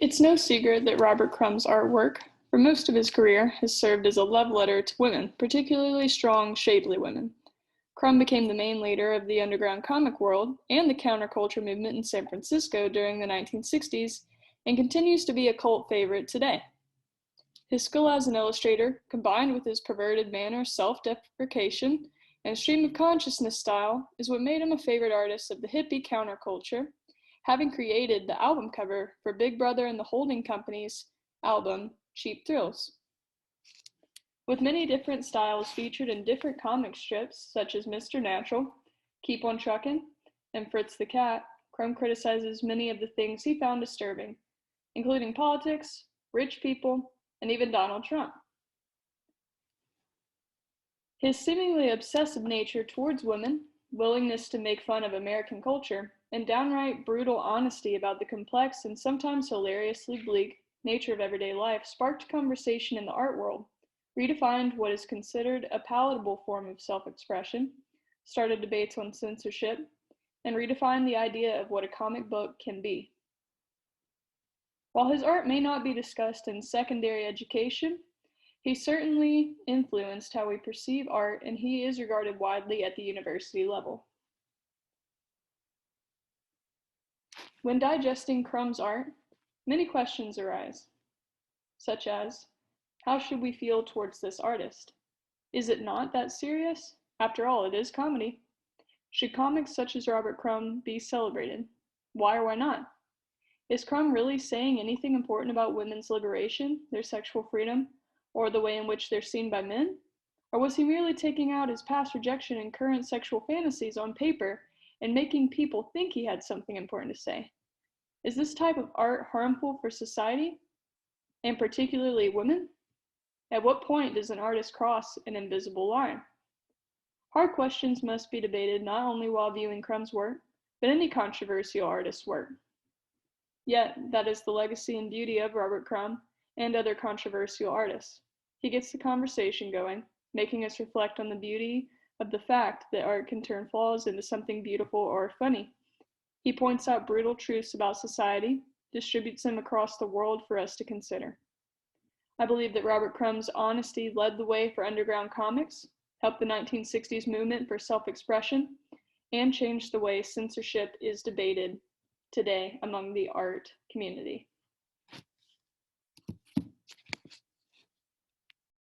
It's no secret that Robert Crumb's artwork, for most of his career, has served as a love letter to women, particularly strong, shapely women. Crumb became the main leader of the underground comic world and the counterculture movement in San Francisco during the 1960s, and continues to be a cult favorite today. His skill as an illustrator, combined with his perverted manner, self-deprecation, and stream of consciousness style, is what made him a favorite artist of the hippie counterculture, having created the album cover for Big Brother and the Holding Company's album, Cheap Thrills. With many different styles featured in different comic strips, such as Mr. Natural, Keep on Truckin', and Fritz the Cat, Crumb criticizes many of the things he found disturbing, including politics, rich people, and even Donald Trump. His seemingly obsessive nature towards women, willingness to make fun of American culture, and downright brutal honesty about the complex and sometimes hilariously bleak nature of everyday life sparked conversation in the art world, redefined what is considered a palatable form of self-expression, started debates on censorship, and redefined the idea of what a comic book can be. While his art may not be discussed in secondary education, he certainly influenced how we perceive art, and he is regarded widely at the university level. When digesting Crumb's art, many questions arise, such as, how should we feel towards this artist? Is it not that serious? After all, it is comedy. Should comics such as Robert Crumb be celebrated? Why or why not? Is Crumb really saying anything important about women's liberation, their sexual freedom, or the way in which they're seen by men? Or was he merely taking out his past rejection and current sexual fantasies on paper and making people think he had something important to say? Is this type of art harmful for society, and particularly women? At what point does an artist cross an invisible line? Hard questions must be debated not only while viewing Crumb's work, but any controversial artist's work. Yet, that is the legacy and beauty of Robert Crumb and other controversial artists. He gets the conversation going, making us reflect on the beauty of the fact that art can turn flaws into something beautiful or funny. He points out brutal truths about society, distributes them across the world for us to consider. I believe that Robert Crumb's honesty led the way for underground comics, helped the 1960s movement for self-expression, and changed the way censorship is debated today among the art community.